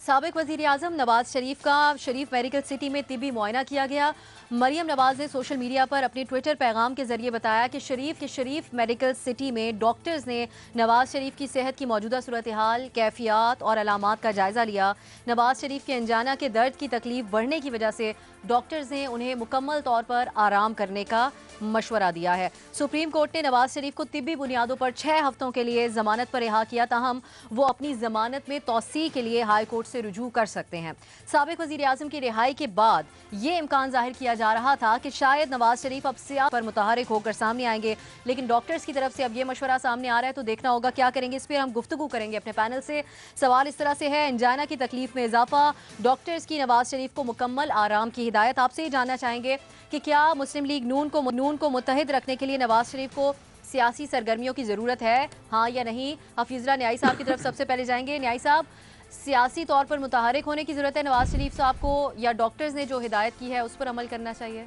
साबिक वज़ीर आज़म नवाज शरीफ का शरीफ मेडिकल सिटी में तिब्बी मुआयना किया गया। मरियम नवाज ने सोशल मीडिया पर अपने ट्विटर पैगाम के जरिए बताया कि शरीफ मेडिकल सिटी में डॉक्टर्स ने नवाज शरीफ की सेहत की मौजूदा सूरत हाल, कैफियत और अलामात का जायज़ा लिया। नवाज शरीफ के अंजाना के दर्द की तकलीफ बढ़ने की वजह से डॉक्टर्स ने उन्हें मुकम्मल तौर पर आराम करने का मशवरा दिया है। सुप्रीम कोर्ट ने नवाज शरीफ को तिब्बी बुनियादों पर 6 हफ्तों के लिए जमानत पर रिहा किया, ताहम वो अपनी जमानत में तौसी के लिए हाई कोर्ट से रुजू कर सकते हैं। साबिक वज़ीर आज़म की रिहाई के बाद ये इम्कान जाहिर किया जा रहा था कि शायद नवाज शरीफ अब सियासत पर मुतहरिक होकर सामने आएंगे, लेकिन डॉक्टर्स की तरफ से अब ये मशवरा सामने आ रहा है, तो देखना होगा क्या करेंगे। इस पर हम गुफ्तगू करेंगे अपने पैनल से। सवाल इस तरह से है, अंजाना की तकलीफ में इजाफा, डॉक्टर्स की नवाज शरीफ को मुकम्मल आराम की हिदायत। आपसे ही जानना चाहेंगे कि क्या मुस्लिम लीग नून को मुत्तहिद रखने के लिए नवाज शरीफ को सियासी सरगर्मियों की ज़रूरत है, हाँ या नहीं? हफीज़रा न्याई साहब की तरफ सबसे पहले जाएंगे। न्याई साहब, सियासी तौर पर मुतहरिक होने की ज़रूरत है नवाज शरीफ साहब को, या डॉक्टर्स ने जो हिदायत की है उस पर अमल करना चाहिए?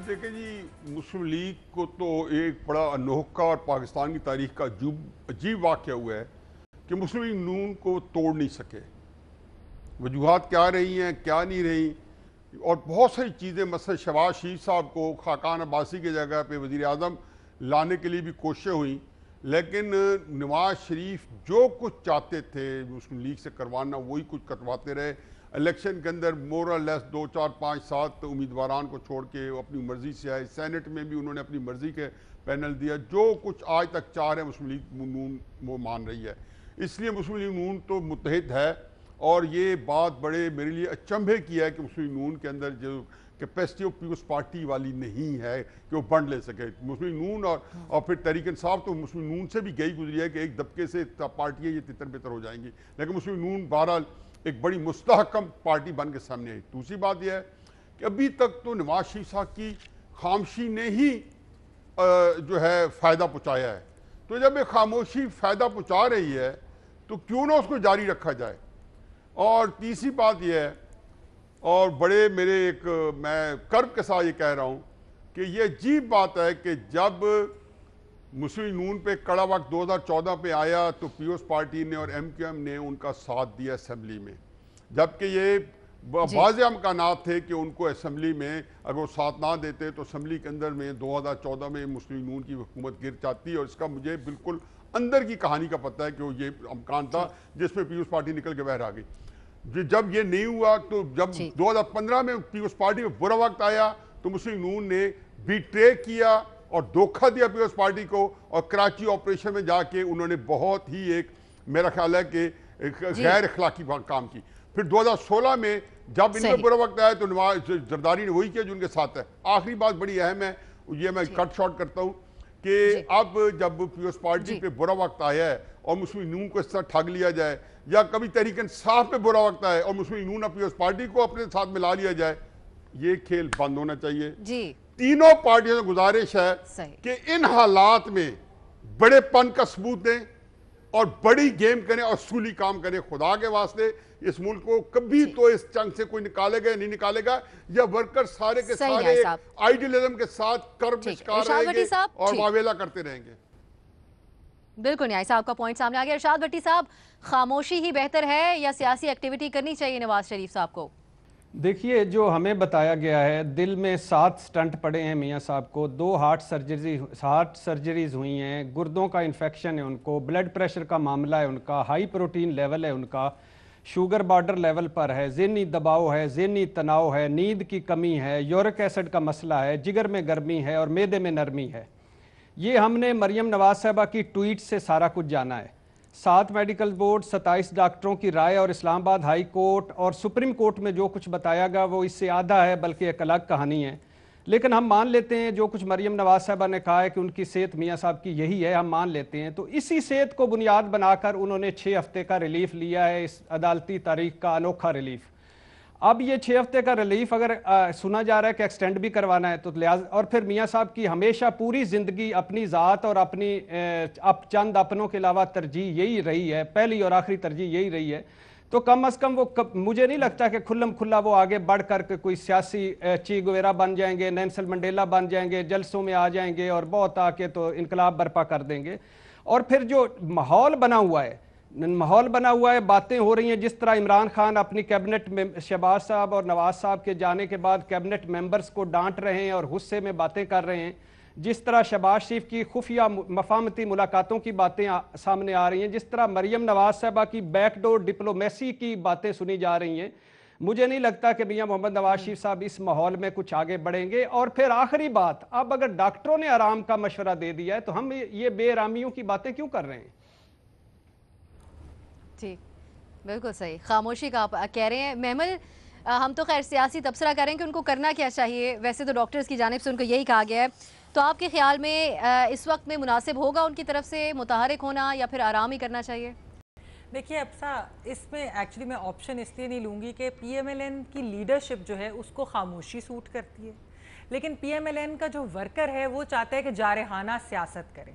देखिए जी, मुस्लिम लीग को तो एक बड़ा अनोखा और पाकिस्तान की तारीख का अजीब वाक़या हुआ है कि मुस्लिम लीग नून को तोड़ नहीं सके। वजूहात क्या रही हैं, क्या नहीं रही, और बहुत सारी चीज़ें, मसलन शहबाज शरीफ साहब को खाकान अब्बासी की जगह पे वज़ीर आज़म लाने के लिए भी कोशिशें हुई, लेकिन नवाज शरीफ जो कुछ चाहते थे मुस्लिम लीग से करवाना वही कुछ करवाते रहे। इलेक्शन के अंदर मोर और लेस 2, 4, 5, 7 उम्मीदवारान को छोड़ के अपनी मर्ज़ी से आए। सेनेट में भी उन्होंने अपनी मर्ज़ी के पैनल दिया। जो कुछ आज तक चाह रहे हैं मुस्लिम लीग नून वो मान रही है। इसलिए मुस्लिम लीग नून तो मुत्तहिद है, और ये बात बड़े मेरे लिए अचंभे की है कि मुस्लिम लीग नून के अंदर जो कैपेसिटी ऑफ पीपल्स पार्टी वाली नहीं है कि वो बंड ले सके। मुस्लिम नून और फिर तहरीक इंसाफ तो मुस्लिम नून से भी गई गुजरी है कि एक दबके से पार्टियाँ ये तितर बितर हो जाएंगी, लेकिन मुस्लिम नून बहरहाल एक बड़ी मुस्तहकम पार्टी बन के सामने आई। दूसरी बात यह है कि अभी तक तो नवाज शरीफ साहब की खामोशी ने ही जो है फ़ायदा पहुँचाया है। तो जब ये खामोशी फ़ायदा पहुँचा रही है तो क्यों ना उसको जारी रखा जाए। और तीसरी बात यह है, और बड़े मेरे एक मैं कर्व के साथ ये कह रहा हूँ कि ये अजीब बात है कि जब मुस्लिम नून पे कड़ा वक्त 2014 पे आया तो पीपल्स पार्टी ने और MQM ने उनका साथ दिया असेंबली में, जबकि ये वाज़ेह इम्कानात थे कि उनको असेंबली में अगर वो साथ ना देते तो असेंबली के अंदर में 2014 में मुस्लिम नून की हुकूमत गिर जाती। और इसका मुझे बिल्कुल अंदर की कहानी का पता है कि वो ये इम्कान था जिसमें पीपल्स पार्टी निकल के बाहर आ गई। जब ये नहीं हुआ तो जब 2015 में पीपल्स पार्टी में बुरा वक्त आया तो मुस्लिम नून ने बीट्रे किया और धोखा दिया पीपल्स पार्टी को, और कराची ऑपरेशन में जाके उन्होंने बहुत ही एक मेरा ख्याल है कि गैर अखलाकी काम की। फिर 2016 में जब इनमें बुरा वक्त आया तो नवाज जरदारी ने वही किया जो उनके साथ है। आखिरी बात बड़ी अहम है, ये मैं कट शॉर्ट करता हूँ कि अब जब पीपल्स पार्टी पे बुरा वक्त आया है और मुस्लिम नून को इस तरह ठग लिया जाए, या कभी तहरीक इंसाफ पे बुरा वक्त आए और मुस्लिम नून पीपल्स पार्टी को अपने साथ मिला लिया जाए, ये खेल बंद होना चाहिए जी। तीनों पार्टियों से गुजारिश है कि इन हालात में बड़ेपन का सबूत दें और बड़ी गेम करें और सूली काम करें। खुदा के वास्ते इस मुल्क को कभी तो इस जंग से कोई निकालेगा नहीं निकालेगा, या वर्कर सारे के सारे आइडियलिज्म के साथ कर्म शिकार रहेंगे और वावेला करते रहेंगे। बिल्कुल न्याय साहब का पॉइंट सामने आ गया। इरशाद भट्टी साहब, खामोशी ही बेहतर है या सियासी एक्टिविटी करनी चाहिए नवाज शरीफ साहब को? देखिए, जो हमें बताया गया है, दिल में 7 स्टंट पड़े हैं मियाँ साहब को, 2 हार्ट सर्जरीज हुई हैं, गुर्दों का इन्फेक्शन है उनको, ब्लड प्रेशर का मामला है उनका, हाई प्रोटीन लेवल है उनका, शुगर बॉर्डर लेवल पर है, ज़हनी दबाव है, ज़हनी तनाव है, नींद की कमी है, यूरिक एसिड का मसला है, जिगर में गर्मी है और मैदे में नरमी है। ये हमने मरियम नवाज साहबा की ट्वीट से सारा कुछ जाना है। 7 मेडिकल बोर्ड, 27 डॉक्टरों की राय और इस्लामाबाद हाई कोर्ट और सुप्रीम कोर्ट में जो कुछ बताया गया वो इससे आधा है, बल्कि एक अलग कहानी है। लेकिन हम मान लेते हैं जो कुछ मरियम नवाज साहबा ने कहा है कि उनकी सेहत मियाँ साहब की यही है, हम मान लेते हैं। तो इसी सेहत को बुनियाद बनाकर उन्होंने 6 हफ्ते का रिलीफ लिया है, इस अदालती तारीख का अनोखा रिलीफ। अब ये 6 हफ्ते का रिलीफ अगर सुना जा रहा है कि एक्सटेंड भी करवाना है तो लिहाज, और फिर मियाँ साहब की हमेशा पूरी ज़िंदगी अपनी ज़ात और अपनी चंद अपनों के अलावा तरजीह यही रही है, पहली और आखिरी तरजीह यही रही है, तो कम अज़ कम वो मुझे नहीं लगता कि खुल्लम खुल्ला वो आगे बढ़ कर के कोई सियासी ची गुवेरा बन जाएंगे, नेल्सन मंडेला बन जाएंगे, जलसों में आ जाएंगे और बहुत आके तो इनकलाब बर्पा कर देंगे। और फिर जो माहौल बना हुआ है माहौल बना हुआ है, बातें हो रही हैं। जिस तरह इमरान खान अपनी कैबिनेट में शहबाज साहब और नवाज साहब के जाने के बाद कैबिनेट मेंबर्स को डांट रहे हैं और गुस्से में बातें कर रहे हैं, जिस तरह शहबाज शरीफ की खुफिया मफामती मुलाकातों की बातें सामने आ रही हैं, जिस तरह मरियम नवाज साहबा की बैकडोर डिप्लोमेसी की बातें सुनी जा रही हैं, मुझे नहीं लगता कि मियां मोहम्मद नवाज शरीफ साहब इस माहौल में कुछ आगे बढ़ेंगे। और फिर आखिरी बात, अब अगर डॉक्टरों ने आराम का मशवरा दे दिया है तो हम ये बेआरामियों की बातें क्यों कर रहे हैं? जी बिल्कुल सही, खामोशी का आप कह रहे हैं। महमल, हम तो खैर सियासी तबसरा करें कि उनको करना क्या चाहिए, वैसे तो डॉक्टर्स की जानिब से उनको यही कहा गया है, तो आपके ख्याल में इस वक्त में मुनासिब होगा उनकी तरफ से मुतहरिक होना या फिर आराम ही करना चाहिए? देखिए अब्सा, इसमें एक्चुअली मैं ऑप्शन इसलिए नहीं लूँगी कि पीएमएलएन की लीडरशिप जो है उसको खामोशी सूट करती है, लेकिन पीएमएलएन का जो वर्कर है वो चाहता है कि जारहाना सियासत करें।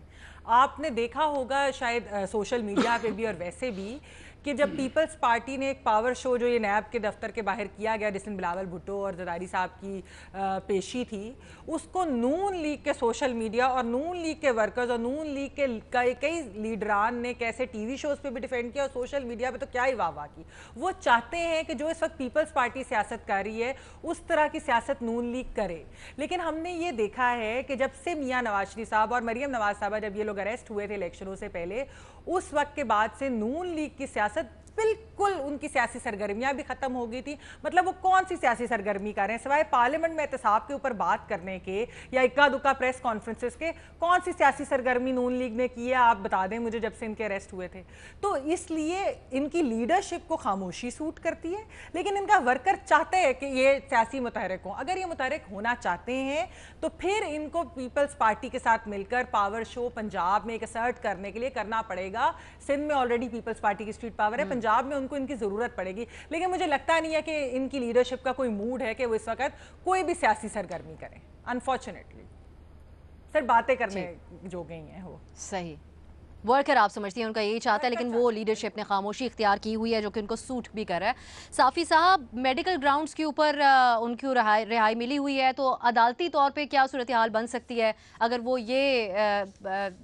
आपने देखा होगा शायद सोशल मीडिया पे भी और वैसे भी कि जब पीपल्स पार्टी ने एक पावर शो जो ये नैब के दफ्तर के बाहर किया गया, जिसमें बिलावल भुट्टो और जरदारी साहब की पेशी थी, उसको नून लीग के सोशल मीडिया और नून लीग के वर्कर्स और नून लीग के कई लीडरान ने कैसे टीवी शोज़ पे भी डिफेंड किया और सोशल मीडिया पे तो क्या ही वाह की। वो चाहते हैं कि जो इस वक्त पीपल्स पार्टी सियासत कर रही है उस तरह की सियासत नून लीग करे। लेकिन हमने ये देखा है कि जब से मियाँ नवाज शरीफ साहब और मरियम नवाज साहबा जब ये लोग अरेस्ट हुए थे इलेक्शनों से पहले, उस वक्त के बाद से नून लीग की सियासत बिल्कुल, उनकी सियासी सरगर्मियां भी खत्म हो गई थी। मतलब वो कौन सी सियासी सरगर्मी कर रहे हैं सिवाय पार्लियामेंट में एहतसाब के ऊपर बात करने के या इक्का दुक्का प्रेस कॉन्फ्रेंसेस के? कौन सी सियासी सरगर्मी नून लीग ने की है आप बता दें मुझे, जब से इनके अरेस्ट हुए थे? तो इसलिए इनकी लीडरशिप को खामोशी सूट करती है, लेकिन इनका वर्कर चाहते हैं कि ये सियासी मुतहरिक हों। अगर ये मुतहरिक होना चाहते हैं तो फिर इनको पीपल्स पार्टी के साथ मिलकर पावर शो पंजाब में एक असर्ट करने के लिए करना पड़ेगा। सिंध में ऑलरेडी पीपल्स पार्टी की स्ट्रीट पावर है, पंजाब में उनको इनकी जरूरत पड़ेगी, लेकिन मुझे लगता नहीं है कि इनकी लीडरशिप का कोई मूड है कि वो इस वक्त कोई भी सियासी सरगर्मी करें। अनफॉर्चुनेटली सिर्फ बातें करने जो गई हैं वो। सही, वर्कर आप समझती हैं उनका यही चाहता है, लेकिन वो लीडरशिप ने खामोशी इख्तियार की हुई है जो कि उनको सूट भी कर रहा है। साफ़ी साहब, मेडिकल ग्राउंड्स के ऊपर उनको रिहाई मिली हुई है, तो अदालती तौर पे क्या सूरत हाल बन सकती है अगर वो ये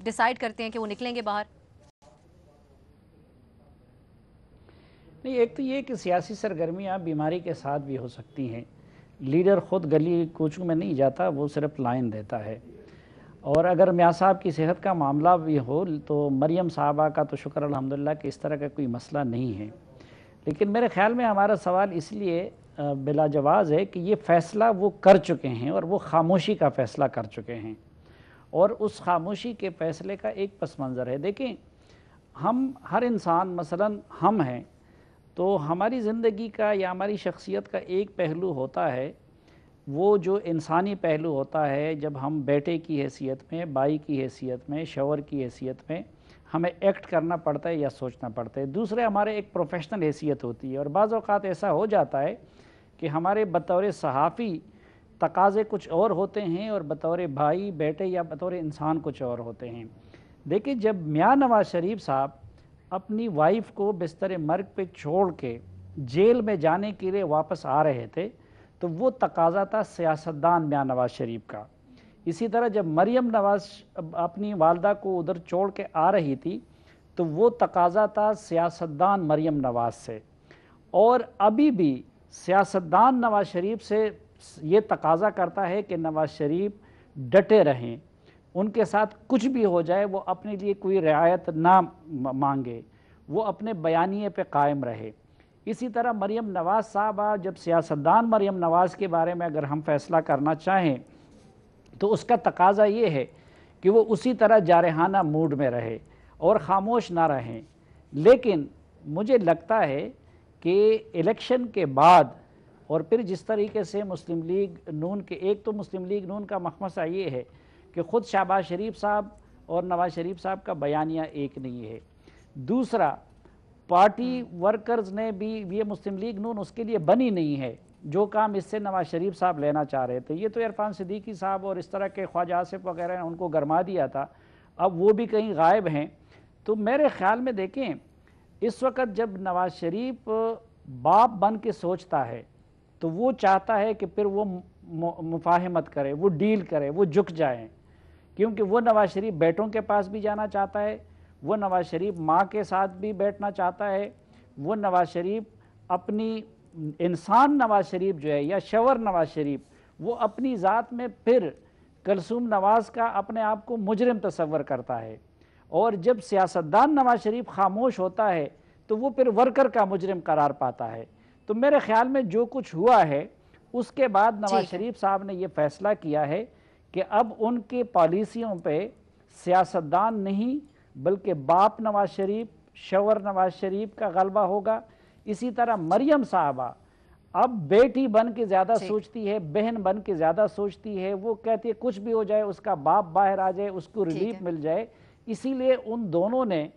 डिसाइड करते हैं कि वो निकलेंगे बाहर? नहीं, एक तो ये कि सियासी सरगर्मियाँ बीमारी के साथ भी हो सकती हैं। लीडर ख़ुद गली कूचों में नहीं जाता, वो सिर्फ लाइन देता है। और अगर मियाँ साहब की सेहत का मामला भी हो तो मरियम साहबा का तो शुक्र अल्हम्दुलिल्लाह कि इस तरह का कोई मसला नहीं है। लेकिन मेरे ख़्याल में हमारा सवाल इसलिए बिला जवाज़ है कि ये फ़ैसला वो कर चुके हैं और वो खामोशी का फ़ैसला कर चुके हैं, और उस खामोशी के फ़ैसले का एक पस मंज़र है। देखें, हम हर इंसान, मसलन हम हैं, तो हमारी ज़िंदगी का या हमारी शख्सियत का एक पहलू होता है, वो जो इंसानी पहलू होता है, जब हम बेटे की हैसियत में, भाई की हैसियत में, शौहर की हैसियत में हमें एक्ट करना पड़ता है या सोचना पड़ता है। दूसरे हमारे एक प्रोफेशनल हैसियत होती है, और बाज़ औक़ात ऐसा हो जाता है कि हमारे बतौर सहाफ़ी तकाज़े कुछ और होते हैं और बतौर भाई, बेटे या बतौर इंसान कुछ और होते हैं। देखिए, जब मियाँ नवाज शरीफ साहब अपनी वाइफ को बिस्तर मर्ग पे छोड़ के जेल में जाने के लिए वापस आ रहे थे, तो वो तकाज़ा था सियासतदान मियाँ नवाज शरीफ का। इसी तरह जब मरियम नवाज अपनी वालदा को उधर छोड़ के आ रही थी, तो वो तकाज़ा था सियासतदान मरियम नवाज से। और अभी भी सियासतदान नवाज शरीफ से ये तकाज़ा करता है कि नवाज शरीफ डटे रहें, उनके साथ कुछ भी हो जाए वो अपने लिए कोई रियायत ना मांगे, वो अपने बयानिए पे कायम रहे। इसी तरह मरियम नवाज साहबा, जब सियासतदान मरियम नवाज़ के बारे में अगर हम फैसला करना चाहें तो उसका तकाज़ा ये है कि वो उसी तरह जारहाना मूड में रहे और ख़ामोश ना रहें। लेकिन मुझे लगता है कि इलेक्शन के बाद और फिर जिस तरीके से मुस्लिम लीग नून के, एक तो मुस्लिम लीग नून का मखमसा ये है कि ख़ुद शहबाज शरीफ साहब और नवाज शरीफ साहब का बयानिया एक नहीं है। दूसरा, पार्टी वर्कर्स ने भी, ये मुस्लिम लीग नून उसके लिए बनी नहीं है जो काम इससे नवाज शरीफ साहब लेना चाह रहे थे। ये तो इरफान सिद्दीकी साहब और इस तरह के ख्वाजा आसिफ वगैरह ने उनको गरमा दिया था, अब वो भी कहीं गायब हैं। तो मेरे ख़्याल में देखें, इस वक्त जब नवाज शरीफ बाप बन के सोचता है तो वो चाहता है कि फिर वो मुफाहमत करे, वो डील करे, वो झुक जाए, क्योंकि वो नवाज शरीफ बेटों के पास भी जाना चाहता है, وہ نواز شریف ماں کے ساتھ بھی بیٹھنا چاہتا ہے، وہ نواز شریف اپنی انسان نواز شریف جو ہے یا شور نواز شریف وہ اپنی ذات میں پھر کلثوم نواز کا اپنے آپ کو مجرم تصور کرتا ہے، اور جب سیاستدان نواز شریف خاموش ہوتا ہے تو وہ پھر ورکر کا مجرم قرار پاتا ہے۔ تو میرے خیال میں جو کچھ ہوا ہے اس کے بعد نواز شریف صاحب نے یہ فیصلہ کیا ہے کہ اب ان کی پالیسیوں پہ سیاستدان نہیں بلکہ باپ نواز شریف، شوہر نواز شریف کا غلبہ ہوگا۔ اسی طرح مریم صاحبہ اب بیٹی بن کے زیادہ سوچتی ہے، بہن بن کے زیادہ سوچتی ہے، وہ کہتی ہے کچھ بھی ہو جائے اس کا باپ باہر آ جائے، اس کو ریلیف مل جائے۔ اسی لیے ان دونوں نے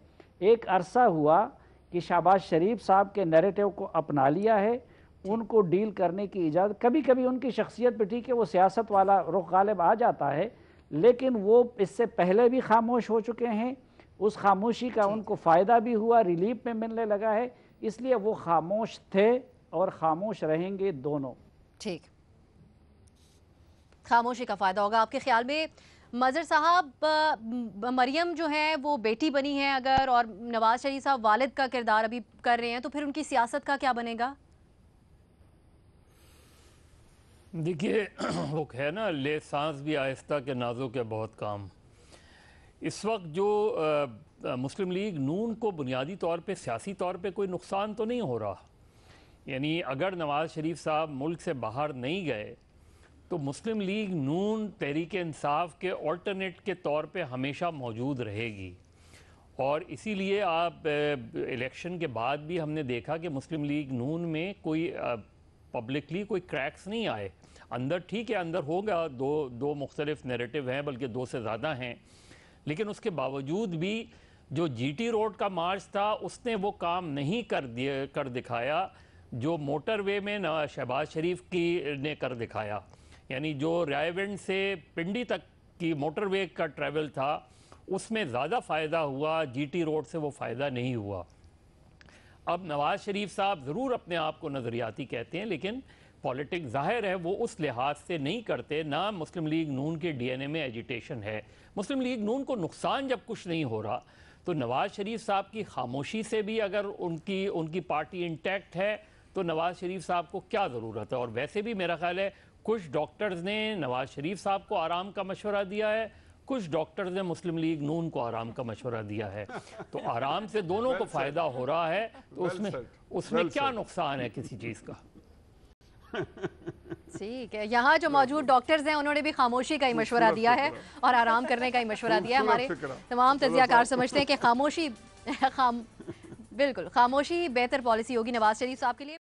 ایک عرصہ ہوا کہ شہباز شریف صاحب کے نیریٹو کو اپنا لیا ہے، ان کو ڈیل کرنے کی اجازت، کبھی کبھی ان کی شخصیت پہ ٹھیک ہے وہ سیاست والا رخ غالب آ جاتا ہے، لیکن وہ اس سے پہلے بھی خاموش ہو چکے ہیں، اس خاموشی کا ان کو فائدہ بھی ہوا، ریلیف میں ملنے لگا ہے، اس لیے وہ خاموش تھے اور خاموش رہیں گے دونوں۔ ٹھیک، خاموشی کا فائدہ ہوگا۔ آپ کے خیال میں مظہر صاحب مریم جو ہیں وہ بیٹی بنی ہیں اگر، اور نواز شریف صاحب والد کا کردار ابھی کر رہے ہیں، تو پھر ان کی سیاست کا کیا بنے گا؟ دیکھیے وہ ہے نا، لے سانس بھی آہستہ کے نازوں کے بہت کام۔ اس وقت جو مسلم لیگ نون کو بنیادی طور پہ سیاسی طور پہ کوئی نقصان تو نہیں ہو رہا، یعنی اگر نواز شریف صاحب ملک سے باہر نہیں گئے تو مسلم لیگ نون تحریک انصاف کے آلٹرنیٹ کے طور پہ ہمیشہ موجود رہے گی، اور اسی لیے آپ الیکشن کے بعد بھی ہم نے دیکھا کہ مسلم لیگ نون میں کوئی پبلکلی کوئی کریکس نہیں آئے۔ اندر ٹھیک ہے، اندر ہوگا، دو مختلف نیریٹو ہیں، بلکہ 2 سے زیادہ ہیں، لیکن اس کے باوجود بھی جو جی ٹی روڈ کا مارچ تھا اس نے وہ کام نہیں کر دکھایا جو موٹر وے میں شہباز شریف کی نے کر دکھایا، یعنی جو رائے ونڈ سے پنڈی تک کی موٹر وے کا ٹریول تھا اس میں زیادہ فائدہ ہوا، جی ٹی روڈ سے وہ فائدہ نہیں ہوا۔ اب نواز شریف صاحب ضرور اپنے آپ کو نظریاتی کہتے ہیں، لیکن پولیٹکس ظاہر ہے وہ اس لحاظ سے نہیں کرتے، نہ مسلم لیگ نون کے ڈی این اے میں ایجیٹیشن ہے۔ مسلم لیگ نون کو نقصان جب کچھ نہیں ہو رہا تو نواز شریف صاحب کی خاموشی سے بھی اگر ان کی پارٹی انٹیکٹ ہے تو نواز شریف صاحب کو کیا ضرورت ہے؟ اور ویسے بھی میرا خیال ہے کچھ ڈاکٹرز نے نواز شریف صاحب کو آرام کا مشورہ دیا ہے، کچھ ڈاکٹرز نے مسلم لیگ نون کو آرام کا مشورہ دیا ہے، تو آرام سے دونوں کو فائدہ ہو رہا ہے، تو اس میں کیا نقصان ہے کسی چیز کا؟ ٹھیک ہے، یہاں جو موجود ڈاکٹرز ہیں انہوں نے بھی خاموشی کا ہی مشورہ دیا ہے اور آرام کرنے کا ہی مشورہ دیا ہے۔ ہمارے تمام تجزیہ کار سمجھتے ہیں کہ خاموشی بالکل خاموشی بہتر پالیسی ہوگی نواز شریف صاحب کے لیے۔